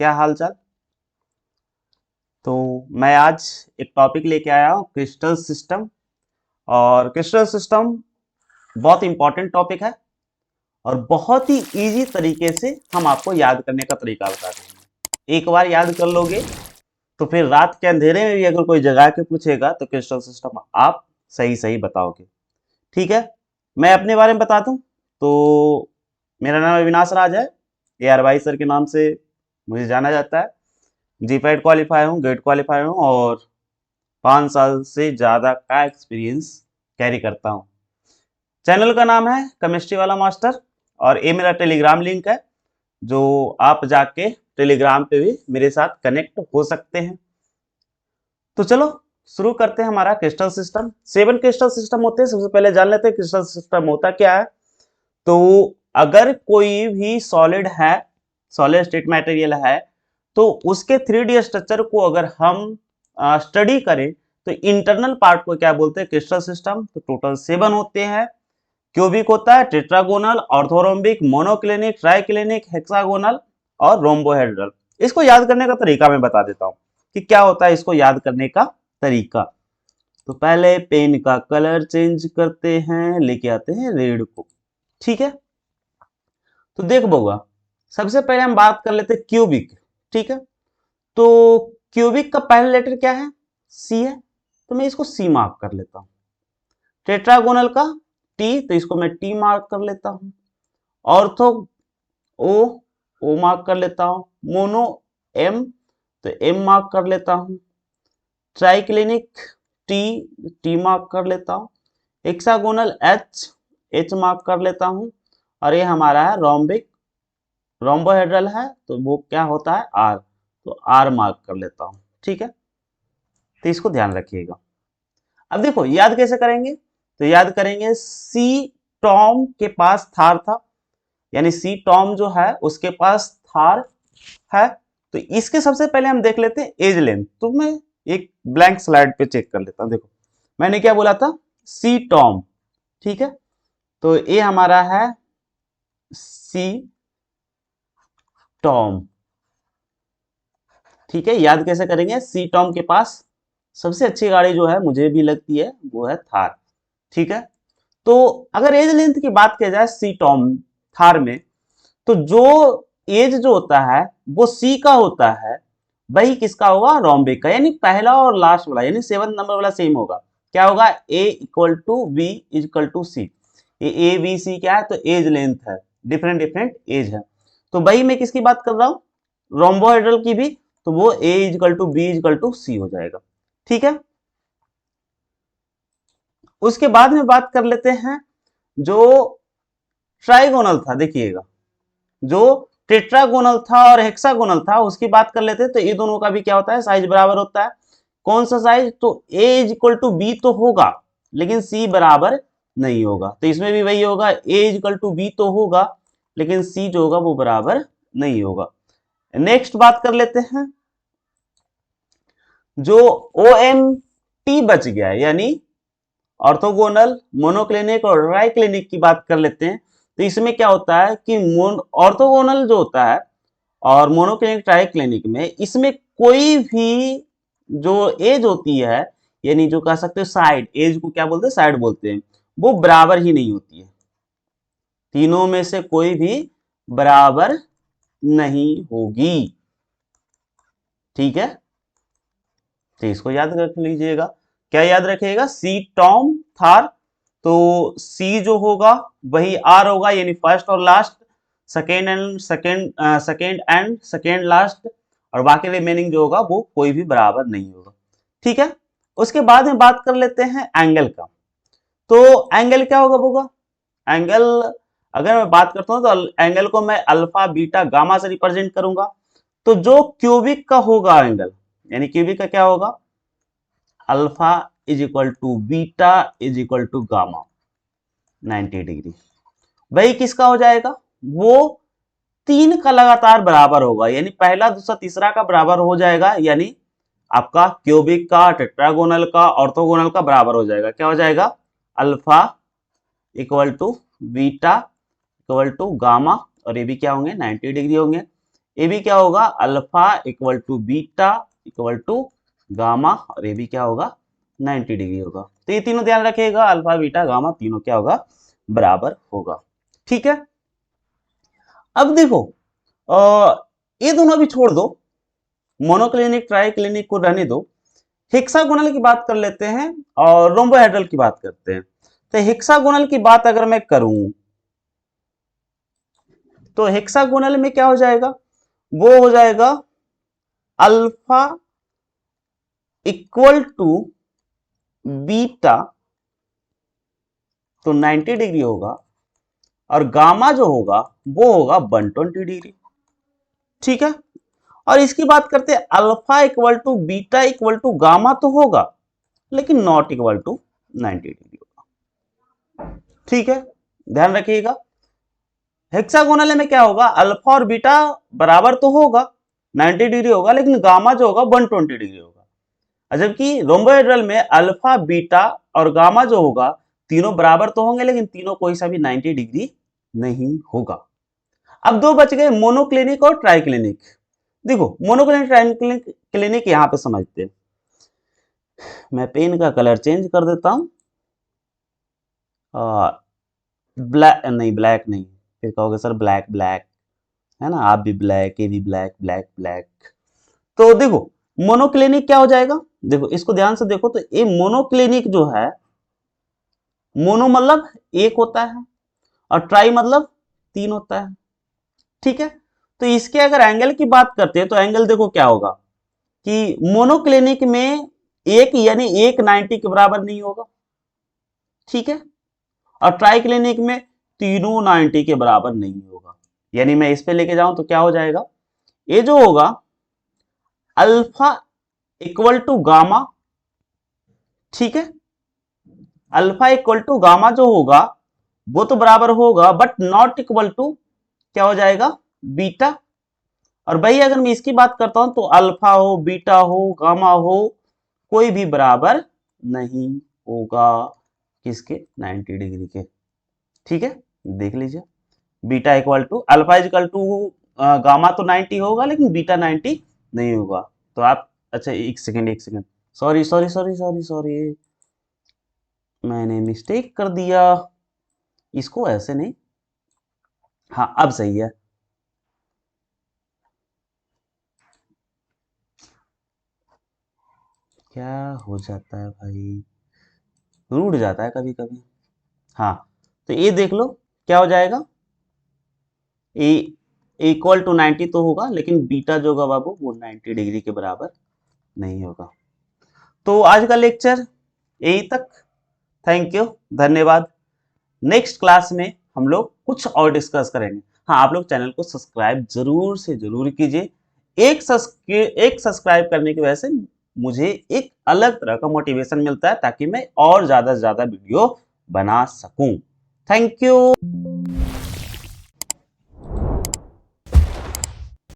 क्या हाल चाल। तो मैं आज एक टॉपिक लेके आया हूँ, क्रिस्टल सिस्टम। और क्रिस्टल सिस्टम बहुत इंपॉर्टेंट टॉपिक है और बहुत ही इजी तरीके से हम आपको याद करने का तरीका बता देंगे। एक बार याद कर लोगे तो फिर रात के अंधेरे में भी अगर कोई जगा के पूछेगा तो क्रिस्टल सिस्टम आप सही सही बताओगे। ठीक है, मैं अपने बारे में बता दूं तो मेरा नाम अविनाश राज है। AR भाई सर के नाम से मुझे जाना जाता है। GPAT क्वालिफाई हूँ, गेट क्वालिफाई हूँ और 5 साल से ज़्यादा का एक्सपीरियंस कैरी करता हूँ। चैनल का नाम है केमिस्ट्री वाला मास्टर और ये मेरा टेलीग्राम लिंक है, जो आप जाके टेलीग्राम पे भी मेरे साथ कनेक्ट हो सकते हैं। तो चलो शुरू करते हैं हमारा क्रिस्टल सिस्टम। 7 क्रिस्टल सिस्टम होते हैं। सबसे पहले जान लेते हैं क्रिस्टल सिस्टम होता क्या है। तो अगर कोई भी सॉलिड है, सॉलिड स्टेट मटेरियल है, तो उसके 3D स्ट्रक्चर को अगर हम स्टडी करें तो इंटरनल पार्ट को क्या बोलते हैं, क्रिस्टल सिस्टम। तो टोटल 7 होते हैं। क्यूबिक होता है, tetragonal, orthorhombic, monoclinic, triclinic, hexagonal और रोम्बोहेड्रल। इसको याद करने का तरीका मैं बता देता हूं कि क्या होता है इसको याद करने का तरीका। तो पहले पेन का कलर चेंज करते हैं, लेके आते हैं रेड को। ठीक है, तो देख बोगा, सबसे पहले हम बात कर लेते हैं क्यूबिक। ठीक है, तो क्यूबिक का पहला लेटर क्या है, सी है, तो मैं इसको सी मार्क कर लेता हूं। टेट्रागोनल का टी, तो इसको मैं टी मार्क कर लेता हूं। ऑर्थो ओ, ओ मार्क कर लेता हूं। मोनो एम, तो एम मार्क कर लेता हूं। ट्राइक्लिनिक टी, टी मार्क कर लेता हूं। हेक्सागोनल एच, एच मार्क कर लेता हूं। और ये हमारा है रोम्बिक, रोम्बोहेड्रल है तो वो क्या होता है आर, तो आर मार्क कर लेता हूं। ठीक है, तो इसको ध्यान रखिएगा। अब देखो याद कैसे करेंगे, तो याद करेंगे सी टॉम के पास थार था, यानी सी टॉम जो है उसके पास थार है। तो इसके सबसे पहले हम देख लेते हैं एज लेंथ। तो मैं एक ब्लैंक स्लाइड पे चेक कर लेता हूं। देखो मैंने क्या बोला था, सी टॉम। ठीक है, तो ये हमारा है सी टॉम। ठीक है, याद कैसे करेंगे, सी टॉम के पास सबसे अच्छी गाड़ी जो है मुझे भी लगती है वो है थार। ठीक है, तो अगर एज लेंथ की बात की जाए सी टॉम थार में, तो जो एज जो होता है वो सी का होता है, वही किसका होगा, रोम्बिक का। यानी पहला और लास्ट वाला यानी 7 नंबर वाला सेम होगा। क्या होगा, A equal to B equal to C. ये ए बी सी क्या है, तो एज लेंथ है, डिफरेंट डिफरेंट एज है। तो वही मैं किसकी बात कर रहा हूं, रोम्बोहेड्रल की भी, तो वो A equal to B equal to C हो जाएगा। ठीक है, उसके बाद में बात कर लेते हैं जो ट्राइगोनल था। देखिएगा, जो टेट्रागोनल था और हेक्सागोनल था उसकी बात कर लेते हैं। तो ये दोनों का भी क्या होता है, साइज बराबर होता है। कौन सा साइज, तो ए इज इक्वल टू बी तो होगा लेकिन सी बराबर नहीं होगा। तो इसमें भी वही होगा, ए इज इक्वल टू बी तो होगा लेकिन सी जो होगा वो बराबर नहीं होगा। नेक्स्ट बात कर लेते हैं, जो ओ एम टी बच गया है, यानी ऑर्थोगोनल, मोनोक्लिनिक और ट्राइक्लिनिक की बात कर लेते हैं। तो इसमें क्या होता है कि ऑर्थोगोनल जो होता है और मोनोक्लिनिक ट्राइक्लिनिक में, इसमें कोई भी जो एज होती है, यानी जो कह सकते हो साइड, एज को क्या बोलते हैं, साइड बोलते हैं, वो बराबर ही नहीं होती है। तीनों में से कोई भी बराबर नहीं होगी। ठीक है, तो इसको याद रख लीजिएगा। क्या याद रखिएगा, सी टॉम थार, तो सी जो होगा वही आर होगा, यानी फर्स्ट और last, second and second last, और बाकी रिमेनिंग जो होगा वो कोई भी बराबर नहीं होगा। ठीक है, उसके बाद में बात कर लेते हैं एंगल का। तो एंगल क्या होगा, एंगल अगर मैं बात करता हूं तो एंगल को मैं अल्फा बीटा गामा से रिप्रेजेंट करूंगा। तो जो क्यूबिक का होगा एंगल, यानी क्यूबिक का क्या होगा, alpha is equal to beta is equal to gamma 90 degree. वही किसका हो जाएगा, वो 3 का लगातार बराबर होगा, यानी पहला दूसरा तीसरा का बराबर हो जाएगा। यानी आपका क्यूबिक का, टेट्रागोनल का, ऑर्थोगोनल का बराबर हो जाएगा। क्या हो जाएगा, alpha equal to beta equal to gamma, और ये भी क्या होंगे 90 डिग्री होंगे। ए भी क्या होगा, alpha equal to beta equal to gamma, और ए भी क्या होगा, 90 डिग्री होगा। तो ये तीनों ध्यान रखिएगा, अल्फा बीटा गामा तीनों क्या होगा, बराबर होगा। ठीक है, अब देखो ये दोनों भी छोड़ दो, मोनोक्लिनिक ट्राइक्लिनिक को रहने दो, हेक्सागोनल की बात कर लेते हैं और रोम्बोहेड्रल की बात करते हैं। तो हेक्सागोनल की बात अगर मैं करूं तो हेक्सागोनल में क्या हो जाएगा, वो हो जाएगा अल्फा इक्वल टू बीटा, तो 90 डिग्री होगा, और गामा जो होगा वो होगा 120 डिग्री। ठीक है, और इसकी बात करते हैं, alpha equal to beta equal to gamma तो होगा, लेकिन नॉट इक्वल टू 90 डिग्री होगा। ठीक है, ध्यान रखिएगा, हेक्सागोनल में क्या होगा, अल्फा और बीटा बराबर तो होगा, 90 डिग्री होगा, लेकिन गामा जो होगा 120 डिग्री होगा। जबकि रोम्बोहेड्रल में अल्फा बीटा और गामा जो होगा तीनों बराबर तो होंगे, लेकिन तीनों कोई सा भी 90 डिग्री नहीं होगा। अब दो बच गए, मोनोक्लिनिक और ट्राइक्लिनिक। देखो मोनोक्लिनिक ट्राइक्लिनिक क्लिनिक यहां पे समझते हैं, मैं पेन का कलर चेंज कर देता हूं, ब्लैक नहीं, ब्लैक नहीं, फिर कहोगे सर ब्लैक ब्लैक है ना, आप भी ब्लैक, ये भी ब्लैक, ब्लैक ब्लैक। तो देखो मोनोक्लिनिक क्या हो जाएगा, देखो इसको ध्यान से देखो, तो ये मोनोक्लिनिक जो है, मोनो मतलब एक होता है, और ट्राई मतलब तीन होता है। ठीक है, तो इसके अगर एंगल की बात करते हैं तो एंगल देखो क्या होगा, कि मोनोक्लिनिक में एक यानी एक 90 के बराबर नहीं होगा। ठीक है, और ट्राई क्लिनिक में तीनों 90 के बराबर नहीं होगा। यानी मैं इस पे लेके जाऊं तो क्या हो जाएगा, ये जो होगा अल्फा इक्वल टू गामा, ठीक है, अल्फा इक्वल टू गामा जो होगा वो तो बराबर होगा, बट नॉट इक्वल टू क्या हो जाएगा, बीटा। और भाई अगर मैं इसकी बात करता हूं तो अल्फा हो बीटा हो गामा हो, कोई भी बराबर नहीं होगा किसके, 90 डिग्री के। ठीक है, देख लीजिए, beta equal to alpha equal to gamma तो 90 होगा, लेकिन बीटा 90 नहीं होगा। तो आप, अच्छा एक सेकेंड एक second, sorry sorry sorry sorry sorry, मैंने मिस्टेक कर दिया, इसको ऐसे नहीं, हाँ अब सही है। क्या हो जाता है भाई, रूठ जाता है कभी कभी। हाँ, तो ये देख लो क्या हो जाएगा, ए इक्वल टू 90 तो होगा, लेकिन बीटा जो होगा बाबू वो 90 डिग्री के बराबर नहीं होगा। तो आज का लेक्चर यही तक, थैंक यू, धन्यवाद। नेक्स्ट क्लास में हम लोग कुछ और डिस्कस करेंगे। हाँ, आप लोग चैनल को सब्सक्राइब जरूर से जरूर कीजिए, एक सब्सक्राइब करने की वजह से मुझे एक अलग तरह का मोटिवेशन मिलता है, ताकि मैं और ज्यादा से ज्यादा वीडियो बना सकूं। Thank you.